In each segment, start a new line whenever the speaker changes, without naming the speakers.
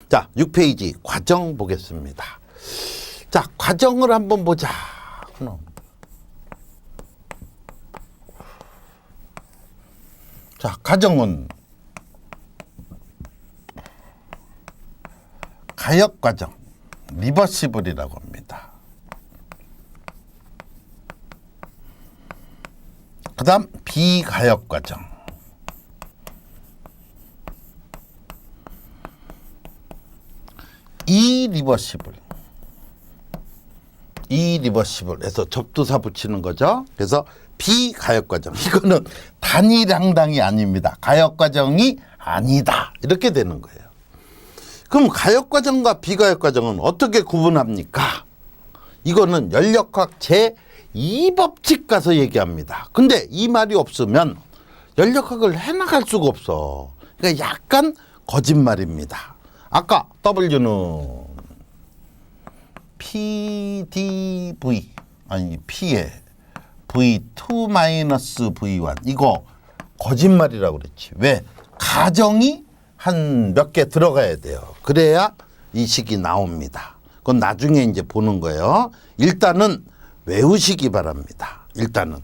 자, 6페이지 과정 보겠습니다. 자, 과정을 한번 보자. 자, 과정은 가역 과정, 리버시블이라고 합니다. 그 다음 비가역 과정, 이리버시블, 이리버시블에서 접두사 붙이는 거죠. 그래서 비가역 과정, 이거는 단일항당이 아닙니다. 가역 과정이 아니다, 이렇게 되는 거예요. 그럼 가역 과정과 비가역 과정은 어떻게 구분합니까? 이거는 연력학 제2법칙 가서 얘기합니다. 근데 이 말이 없으면 연력학을 해나갈 수가 없어. 그러니까 약간 거짓말입니다. 아까 W는 PDV, 아니 P에 V2-V1 이거 거짓말이라고 그랬지. 왜? 가정이 한 몇 개 들어가야 돼요. 그래야 이 식이 나옵니다. 그건 나중에 이제 보는 거예요. 일단은 외우시기 바랍니다. 일단은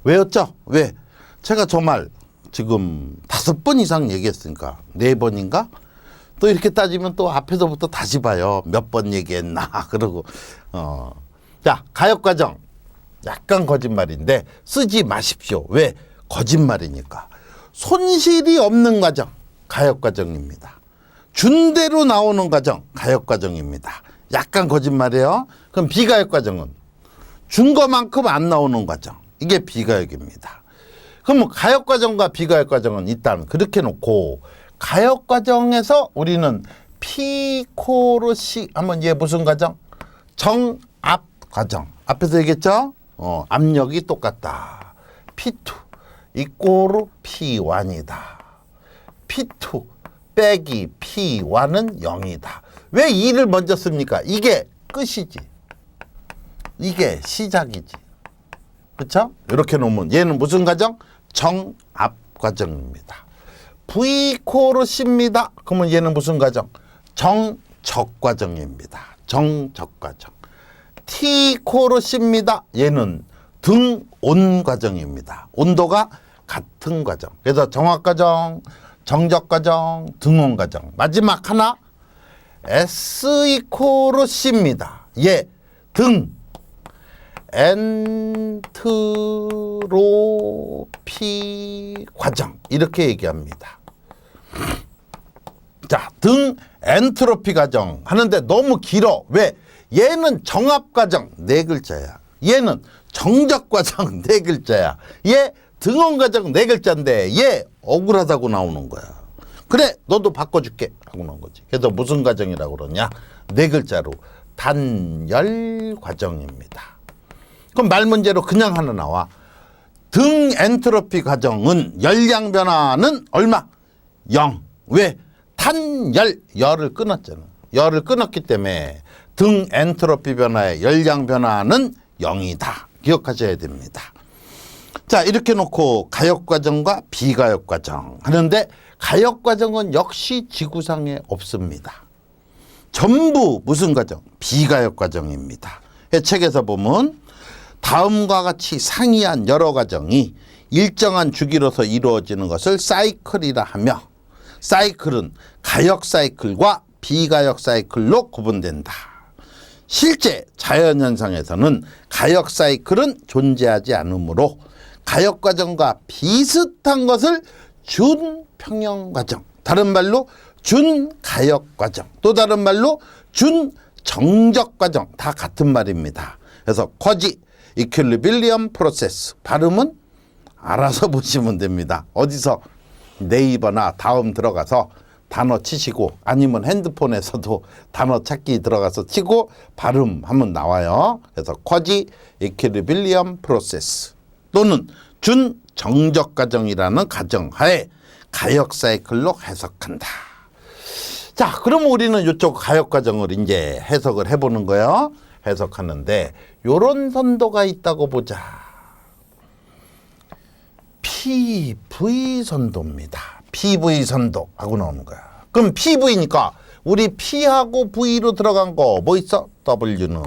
외웠죠? 왜? 제가 저 말 지금 5번 이상 얘기했으니까 4번인가? 또 이렇게 따지면 또 앞에서부터 다시 봐요. 몇 번 얘기했나 그러고 자, 가역 과정 약간 거짓말인데 쓰지 마십시오. 왜? 거짓말이니까. 손실이 없는 과정 가역 과정입니다. 준 대로 나오는 과정 가역 과정입니다. 약간 거짓말이에요. 그럼 비가역 과정은 준 것만큼 안 나오는 과정, 이게 비가역입니다. 그럼 가역 과정과 비가역 과정은 일단 그렇게 놓고, 가역 과정에서 우리는 P-C 하면 얘 무슨 과정? 정압 과정. 앞에서 얘기했죠? 압력이 똑같다. P2 이꼬르 P1이다. P2 빼기 P1은 0이다. 왜 2를 먼저 씁니까? 이게 끝이지. 이게 시작이지. 그렇죠? 이렇게 놓으면 얘는 무슨 과정? 정압 과정입니다. V-C입니다. 그러면 얘는 무슨 과정? 정적 과정입니다. 정적 과정. T-C입니다. 얘는 등온 과정입니다. 온도가 같은 과정. 그래서 정압 과정, 정적 과정, 등온 과정. 마지막 하나 S-C입니다. 얘 등 엔트로피 과정 이렇게 얘기합니다. 자, 등 엔트로피 과정 하는데 너무 길어. 왜? 얘는 정압 과정 4글자야. 얘는 정적 과정 4글자야. 얘 등온 과정 4글자인데 얘 억울하다고 나오는 거야. 그래, 너도 바꿔줄게 하고 나온 거지. 그래서 무슨 과정이라고 그러냐? 4글자로 단열 과정입니다. 그럼 말 문제로 그냥 하나 나와. 등 엔트로피 과정은 열량 변화는 얼마? 0. 왜? 탄열, 열을 끊었잖아. 열을 끊었기 때문에 등 엔트로피 변화의 열량 변화는 0이다. 기억하셔야 됩니다. 자, 이렇게 놓고 가역 과정과 비가역 과정 하는데, 가역 과정은 역시 지구상에 없습니다. 전부 무슨 과정? 비가역 과정입니다. 책에서 보면 다음과 같이 상이한 여러 과정이 일정한 주기로서 이루어지는 것을 사이클이라 하며, 사이클은 가역 사이클과 비가역 사이클로 구분된다. 실제 자연현상에서는 가역 사이클은 존재하지 않으므로 가역 과정과 비슷한 것을 준평형 과정, 다른 말로 준가역 과정, 또 다른 말로 준정적 과정, 다 같은 말입니다. 그래서 쿼지 이퀄리빌리엄 프로세스, 발음은 알아서 보시면 됩니다. 어디서 네이버나 다음 들어가서 단어 치시고, 아니면 핸드폰에서도 단어 찾기 들어가서 치고 발음하면 나와요. 그래서 쿼지 이퀄리빌리엄 프로세스 또는 준정적 과정이라는 가정하에 가역 사이클로 해석한다. 자, 그럼 우리는 이쪽 가역 과정을 이제 해석을 해보는 거예요. 해석하는데 요런 선도가 있다고 보자. PV 선도입니다. PV 선도 하고 나오는 거야. 그럼 PV니까 우리 P하고 V로 들어간 거 뭐 있어? W는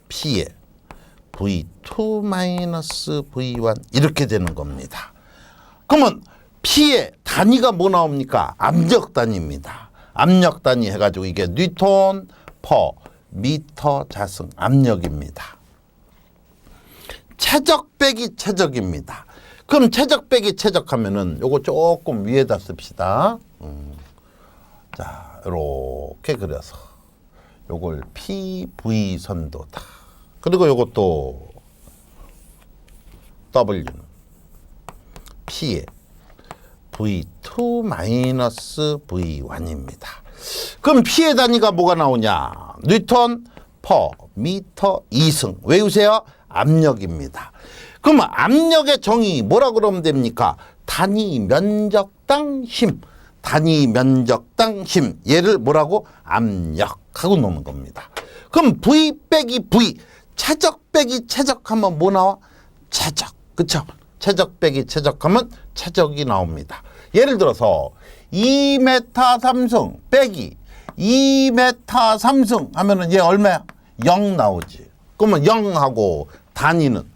P에 V2 마이너스 V1 이렇게 되는 겁니다. 그러면 P의 단위가 뭐 나옵니까? 압력 단위입니다. 압력 단위 해가지고 이게 뉴턴 퍼 미터 자승 압력입니다. 최적 빼기 최적입니다. 그럼 최적 빼기 최적하면은 요거 조금 위에다 씁시다. 자, 이렇게 그려서 요걸 PV 선도다. 그리고 요것도 W는 P에 V2 마이너스 V1입니다. 그럼 P의 단위가 뭐가 나오냐? 뉴턴 퍼 미터 2승. 외우세요. 압력입니다. 그럼 압력의 정의 뭐라 그러면 됩니까? 단위 면적당 힘. 단위 면적당 힘. 얘를 뭐라고? 압력하고 놓는 겁니다. 그럼 V 빼기 V. 최적 빼기 최적하면 뭐 나와? 최적. 그쵸? 최적 빼기 최적하면 최적이 나옵니다. 예를 들어서 2m 삼승 빼기 2m 삼승 하면은 얘 얼마야? 0 나오지. 그러면 0하고 단위는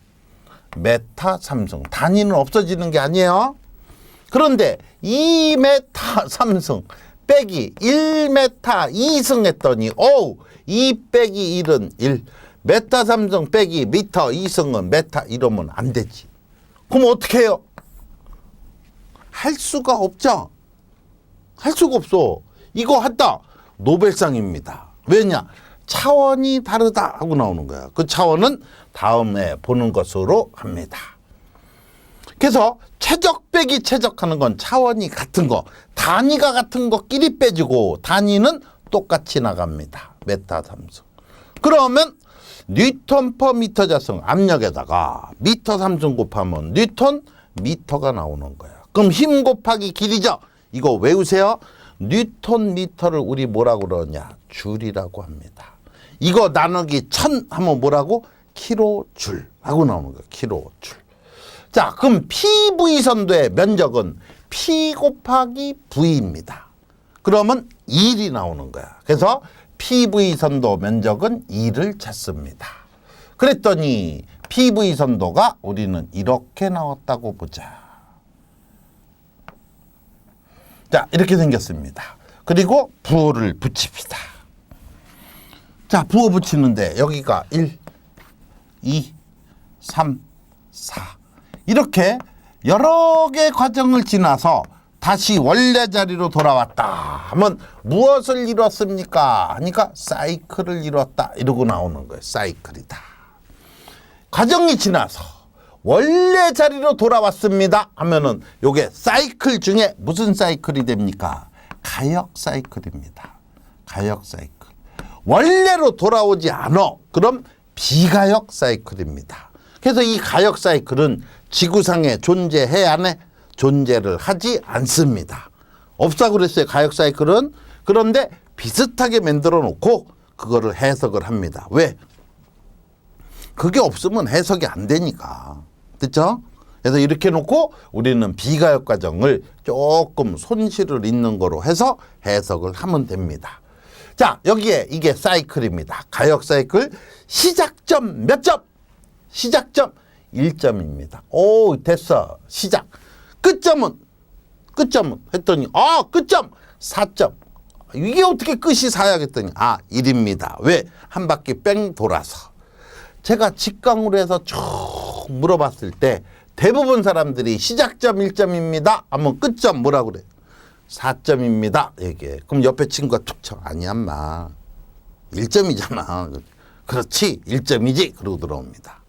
메타 삼승. 단위는 없어지는 게 아니에요. 그런데 2m 삼승 빼기 1m 2승 했더니 2 빼기 1은 1. 메타 삼승 빼기 미터 2승은 메타 이러면 안 되지. 그럼 어떻게 해요? 할 수가 없죠. 할 수가 없어. 이거 한다. 노벨상입니다. 왜냐? 차원이 다르다 하고 나오는 거야. 그 차원은 다음에 보는 것으로 합니다. 그래서 최적 빼기 최적하는 건 차원이 같은 거, 단위가 같은 거끼리 빼주고 단위는 똑같이 나갑니다. 메타 삼승. 그러면 뉴턴 퍼 미터 자승 압력에다가 미터 삼승 곱하면 뉴턴 미터가 나오는 거야. 그럼 힘 곱하기 길이죠. 이거 외우세요. 뉴턴 미터를 우리 뭐라고 그러냐? 줄이라고 합니다. 이거 나누기 1000 하면 뭐라고? 킬로줄 하고 나오는 거예요. 킬로줄. 자, 그럼 PV 선도의 면적은 P 곱하기 V입니다. 그러면 1이 나오는 거야. 그래서 PV 선도 면적은 2를 찾습니다. 그랬더니 PV 선도가 우리는 이렇게 나왔다고 보자. 자, 이렇게 생겼습니다. 그리고 부호를 붙입니다. 자, 부호 붙이는데 여기가 1, 2, 3, 4 이렇게 여러 개 과정을 지나서 다시 원래 자리로 돌아왔다 하면 무엇을 이뤘습니까? 하니까 사이클을 이뤘다 이러고 나오는 거예요. 사이클이다. 과정이 지나서 원래 자리로 돌아왔습니다 하면은 요게 사이클 중에 무슨 사이클이 됩니까? 가역 사이클입니다. 가역 사이클. 원래로 돌아오지 않아. 그럼 비가역 사이클입니다. 그래서 이 가역 사이클은 지구상에 존재해야 하네? 존재를 하지 않습니다. 없다고 그랬어요. 가역 사이클은. 그런데 비슷하게 만들어 놓고 그거를 해석을 합니다. 왜? 그게 없으면 해석이 안 되니까. 됐죠? 그래서 이렇게 놓고 우리는 비가역 과정을 조금 손실을 잇는 거로 해서 해석을 하면 됩니다. 자, 여기에 이게 사이클입니다. 가역 사이클 시작점 몇 점? 시작점 1점입니다. 오, 됐어. 시작. 끝점은 했더니 끝점 4점. 이게 어떻게 끝이 4야 했더니 1입니다. 왜? 한 바퀴 뺑 돌아서. 제가 직강으로 해서 쭉 물어봤을 때 대부분 사람들이 시작점 1점입니다 하면 끝점 뭐라 그래? 4점입니다 얘기해. 그럼 옆에 친구가 툭 쳐. 아니야 마 1점이잖아. 그렇지 1점이지 그러고 들어옵니다.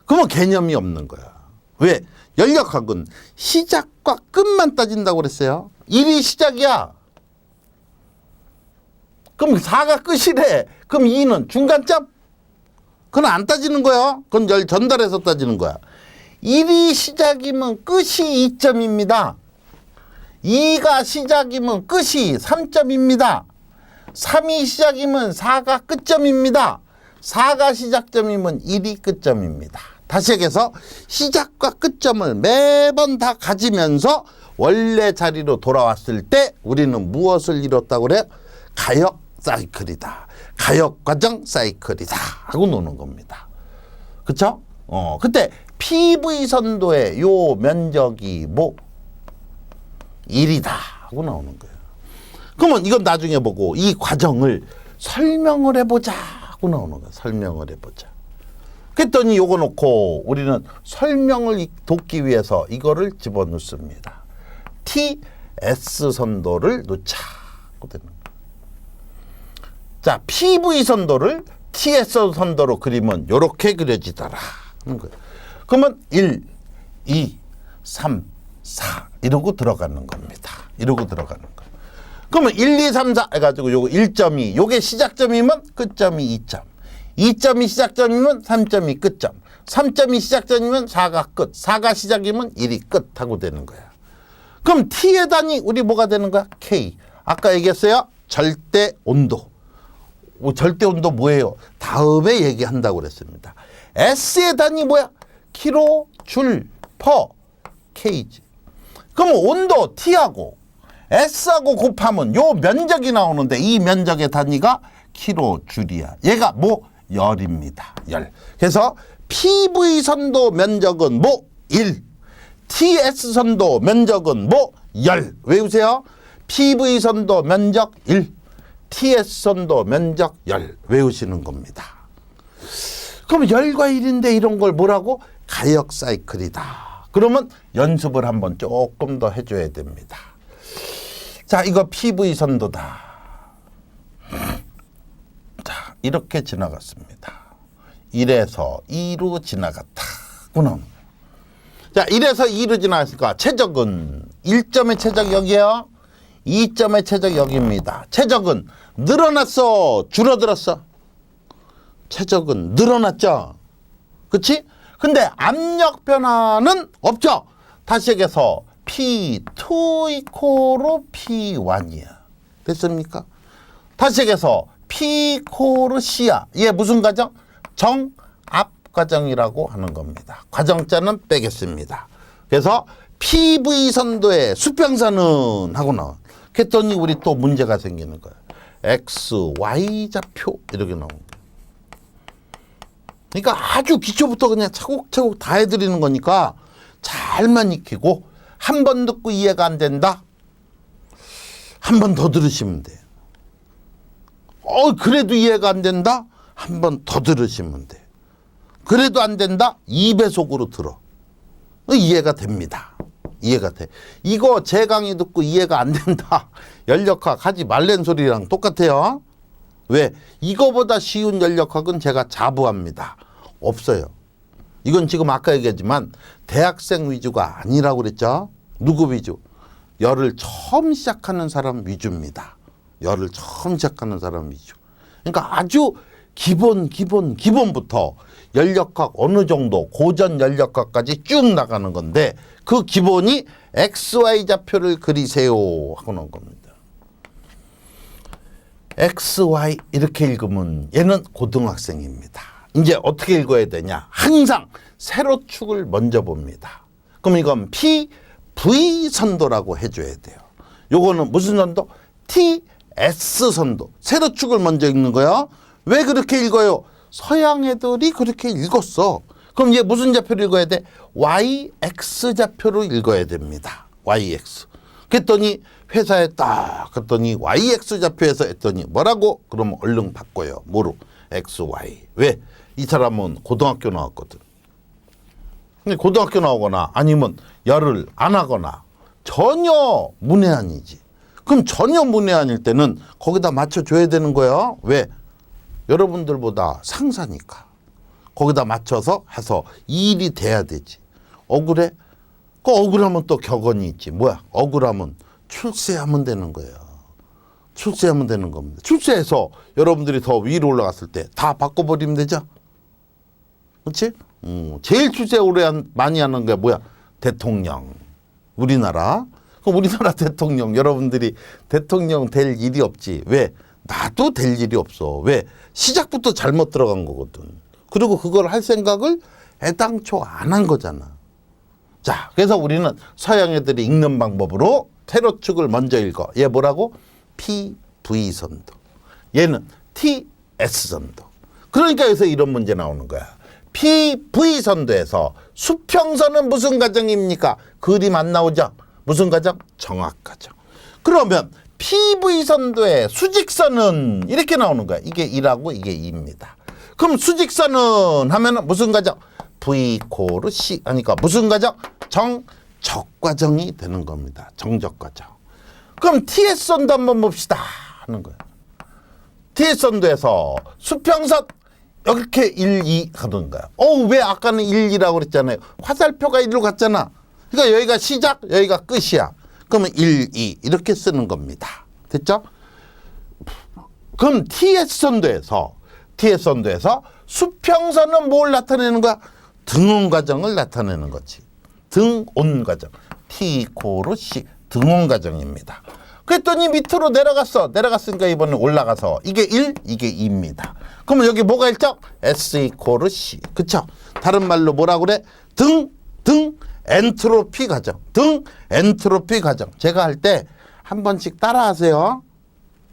그러면 개념이 없는 거야. 왜? 연력학은 시작과 끝만 따진다고 그랬어요. 1이 시작이야. 그럼 4가 끝이래. 그럼 2는 중간점? 그건 안 따지는 거야. 그건 열 전달해서 따지는 거야. 1이 시작이면 끝이 2점입니다. 2가 시작이면 끝이 3점입니다. 3이 시작이면 4가 끝점입니다. 4가 시작점이면 1이 끝점입니다. 다시 얘기해서 시작과 끝점을 매번 다 가지면서 원래 자리로 돌아왔을 때 우리는 무엇을 이뤘다고 그래요? 가역 사이클이다. 가역 과정 사이클이다 하고 노는 겁니다. 그쵸? 그때 PV 선도의 요 면적이 뭐 1이다 하고 나오는 거예요. 그러면 이건 나중에 보고 이 과정을 설명을 해보자 하고 나오는 거예요. 설명을 해보자. 그랬더니 요거 놓고 우리는 설명을 돕기 위해서 이거를 집어넣습니다. TS 선도를 놓자고 되는 거예요. 자, PV 선도를 TS 선도로 그리면 요렇게 그려지더라 하는 거예요. 그러면 1, 2, 3, 4 이러고 들어가는 겁니다. 이러고 들어가는 거예요. 그러면 1, 2, 3, 4 해가지고 요거 1.2 요게 시작점이면 끝점이 2점. 2점이 시작점이면 3점이 끝점. 3점이 시작점이면 4가 끝. 4가 시작이면 1이 끝 하고 되는 거야. 그럼 T의 단위 우리 뭐가 되는 거야? K. 아까 얘기했어요. 절대 온도. 절대 온도 뭐예요? 다음에 얘기한다고 그랬습니다. S의 단위 뭐야? 킬로, 줄, 퍼, K지. 그럼 온도 T하고 S하고 곱하면 요 면적이 나오는데 이 면적의 단위가 킬로, 줄이야. 얘가 뭐? 열입니다. 열. 그래서 PV 선도 면적은 뭐? 1. TS 선도 면적은 뭐? 열. 외우세요. PV 선도 면적 1. TS 선도 면적 열. 외우시는 겁니다. 그럼 열과 1인데 이런 걸 뭐라고? 가역 사이클이다. 그러면 연습을 한번 조금 더 해줘야 됩니다. 자, 이거 PV 선도다. 자, 이렇게 지나갔습니다. 1에서 2로 지나갔다. 구나. 자, 1에서 2로 지나갔으니까 최적은 1점의 최적 여기에요. 2점의 최적 여기입니다. 최적은 늘어났어? 줄어들었어? 최적은 늘어났죠? 그치? 근데 압력 변화는 없죠? 다시 얘기해서 P2 이코로 P1이야. 됐습니까? 다시 얘기해서 P 코르 C야. 얘 무슨 과정? 정압 과정이라고 하는 겁니다. 과정자는 빼겠습니다. 그래서 PV 선도의 수평선은 하고 나와. 그랬더니 우리 또 문제가 생기는 거야. X, Y 좌표 이렇게 나오는 거야. 그러니까 아주 기초부터 그냥 차곡차곡 다 해드리는 거니까 잘만 익히고 한 번 듣고 이해가 안 된다? 한 번 더 들으시면 돼요. 그래도 이해가 안 된다? 한 번 더 들으시면 돼. 그래도 안 된다? 2배속으로 들어. 이해가 됩니다. 이해가 돼. 이거 제 강의 듣고 이해가 안 된다. 연력학 하지 말란 소리랑 똑같아요. 왜? 이거보다 쉬운 연력학은 제가 자부합니다. 없어요. 이건 지금 아까 얘기했지만 대학생 위주가 아니라고 그랬죠. 누구 위주? 열을 처음 시작하는 사람 위주입니다. 열을 처음 시작하는 사람 위주. 그러니까 아주 기본부터 연력학 어느 정도 고전 연력학까지 쭉 나가는 건데 그 기본이 XY 좌표를 그리세요 하고 나온 겁니다. XY 이렇게 읽으면 얘는 고등학생입니다. 이제 어떻게 읽어야 되냐? 항상 세로축을 먼저 봅니다. 그럼 이건 PV 선도라고 해줘야 돼요. 요거는 무슨 선도? TS 선도. 세로축을 먼저 읽는 거야. 왜 그렇게 읽어요? 서양 애들이 그렇게 읽었어. 그럼 얘 무슨 좌표를 읽어야 돼? YX 좌표로 읽어야 됩니다. YX. 그랬더니 회사에 딱 갔더니 YX 좌표에서 했더니 뭐라고? 그러면 얼른 바꿔요. 뭐로? XY. 왜? 이 사람은 고등학교 나왔거든. 근데 고등학교 나오거나 아니면 열을 안 하거나 전혀 문외한이지. 그럼 전혀 문외한일 때는 거기다 맞춰줘야 되는 거야. 왜? 여러분들보다 상사니까. 거기다 맞춰서 해서 이 일이 돼야 되지. 억울해? 그 억울하면 또 격언이 있지. 뭐야? 억울하면 출세하면 되는 거예요. 출세하면 되는 겁니다. 출세해서 여러분들이 더 위로 올라갔을 때 다 바꿔버리면 되죠. 그렇지? 제일 출세 오래 많이 하는 게 뭐야? 대통령. 우리나라. 그럼 우리나라 대통령 여러분들이 대통령 될 일이 없지. 왜? 나도 될 일이 없어. 왜? 시작부터 잘못 들어간 거거든. 그리고 그걸 할 생각을 애당초 안 한 거잖아. 자, 그래서 우리는 서양 애들이 읽는 방법으로 세로축을 먼저 읽어. 얘 뭐라고? PV선도. 얘는 TS선도. 그러니까 여기서 이런 문제 나오는 거야. PV선도에서 수평선은 무슨 과정입니까? 그림 안 나오죠? 무슨 과정? 정압과정. 그러면 PV선도의 수직선은 이렇게 나오는 거야. 이게 1하고 이게 2입니다. 그럼 수직선은 하면은 무슨 과정? V 콜 C. 그러니까 무슨 과정? 정적과정이 되는 겁니다. 정적과정. 그럼 TS선도 한번 봅시다 하는 거예요. TS선도에서 수평선 이렇게 1, 2 하는 거야. 왜 아까는 1, 2라고 그랬잖아요. 화살표가 1로 갔잖아. 그러니까 여기가 시작, 여기가 끝이야. 그러면 1, 2 이렇게 쓰는 겁니다. 됐죠? 그럼 TS선도에서 수평선은 뭘 나타내는 거야? 등원 과정을 나타내는 거지. 등온 과정. T 콜 C 등온 과정입니다. 그랬더니 밑으로 내려갔으니까 이번에 올라가서 이게 1, 이게 2입니다. 그러면 여기 뭐가 일정? S 이퀄 C. 그쵸? 다른 말로 뭐라 그래? 등 엔트로피 과정. 등 엔트로피 과정. 제가 할 때 한 번씩 따라하세요.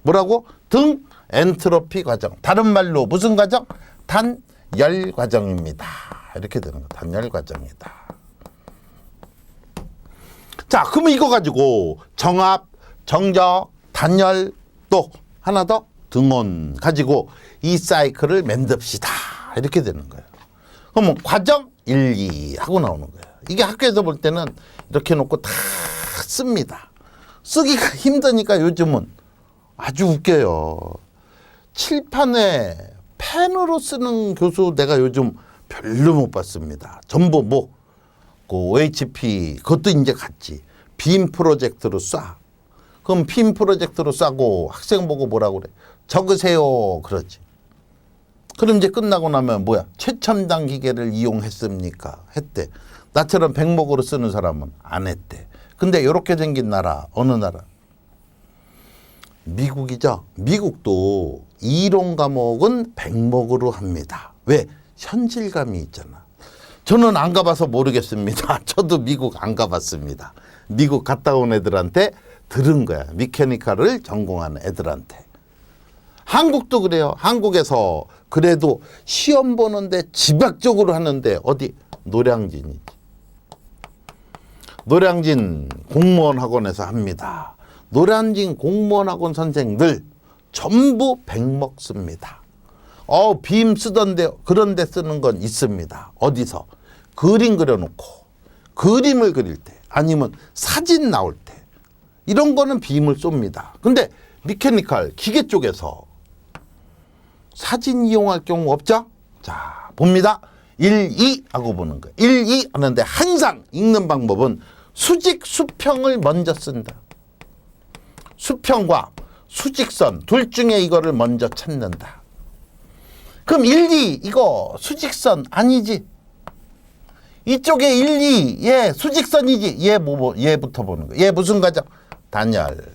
뭐라고? 등 엔트로피 과정. 다른 말로 무슨 과정? 단열 과정입니다. 이렇게 되는 거. 단열 과정이다. 자, 그러면 이거 가지고 정압, 정적, 단열, 또 하나 더 등온 가지고 이 사이클을 만듭시다. 이렇게 되는 거예요. 그러면 과정 1, 2 하고 나오는 거예요. 이게 학교에서 볼 때는 이렇게 놓고 다 씁니다. 쓰기가 힘드니까 요즘은 아주 웃겨요. 칠판에 펜으로 쓰는 교수 내가 요즘 별로 못 봤습니다. 전부 그 OHP 그것도 이제 갔지. 빔 프로젝트로 쏴. 그럼 빔 프로젝트로 쏴고 학생 보고 뭐라고 그래? 적으세요. 그러지. 그럼 이제 끝나고 나면 뭐야? 최첨단 기계를 이용했습니까? 했대. 나처럼 백목으로 쓰는 사람은 안 했대. 근데 이렇게 생긴 나라 어느 나라? 미국이죠. 미국도 이론 과목은 백목으로 합니다. 왜? 현실감이 있잖아. 저는 안 가봐서 모르겠습니다. 저도 미국 안 가봤습니다. 미국 갔다 온 애들한테 들은 거야. 미케니컬을 전공하는 애들한테. 한국도 그래요. 한국에서 그래도 시험 보는데 지박적으로 하는데 어디? 노량진이지. 노량진 공무원 학원에서 합니다. 노량진 공무원 학원 선생들 전부 백목 씁니다. 빔 쓰던데 그런 데 쓰는 건 있습니다. 어디서? 그림 그려놓고 그림을 그릴 때 아니면 사진 나올 때 이런 거는 빔을 쏩니다. 근데 미케니컬 기계 쪽에서 사진 이용할 경우 없죠? 자, 봅니다. 1, 2 하고 보는 거예요. 1, 2 하는데 항상 읽는 방법은 수직 수평을 먼저 쓴다. 수평과 수직선 둘 중에 이거를 먼저 찾는다. 그럼 1, 2 이거 수직선 아니지? 이쪽에 1, 2 얘 수직선이지? 얘부터 보는 거야. 얘 무슨 과정? 단열.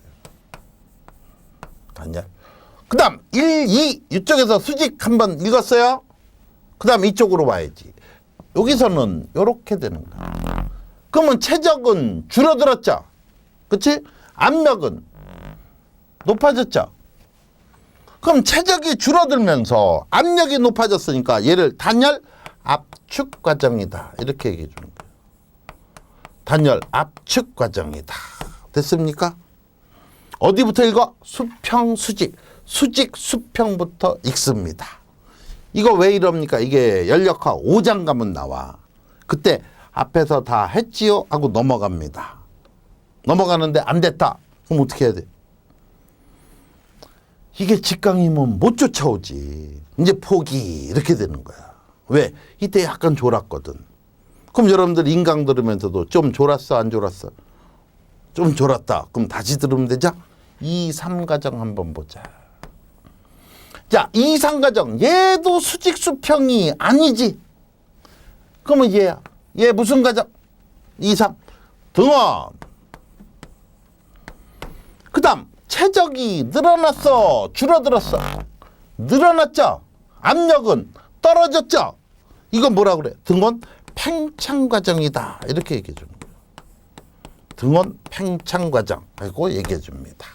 그 다음 1, 2 이쪽에서 수직 한번 읽었어요? 그 다음 이쪽으로 와야지. 여기서는 이렇게 되는 거야. 그러면 최적은 줄어들었죠? 그치? 압력은 높아졌죠? 그럼 최적이 줄어들면서 압력이 높아졌으니까 얘를 단열 압축 과정이다. 이렇게 얘기해 주는 거예요. 단열 압축 과정이다. 됐습니까? 어디부터 읽어? 수평, 수직. 수직, 수평부터 읽습니다. 이거 왜 이럽니까? 이게 연력화 5장 가면 나와. 그때 앞에서 다 했지요? 하고 넘어갑니다. 넘어가는데 안 됐다. 그럼 어떻게 해야 돼? 이게 직강이면 못 쫓아오지. 이제 포기 이렇게 되는 거야. 왜? 이때 약간 졸았거든. 그럼 여러분들 인강 들으면서도 좀 졸았어? 안 졸았어? 좀 졸았다. 그럼 다시 들으면 되죠? 2, 3과정 한번 보자. 자, 2, 3과정. 얘도 수직 수평이 아니지. 그러면 얘야. 얘 무슨 과정? 2, 3. 등원. 그 다음 최적이 늘어났어? 줄어들었어? 늘어났죠? 압력은 떨어졌죠? 이건 뭐라 그래? 등원 팽창 과정이다. 이렇게 얘기해 줘. 등원 팽창 과정 하고 얘기해 줍니다.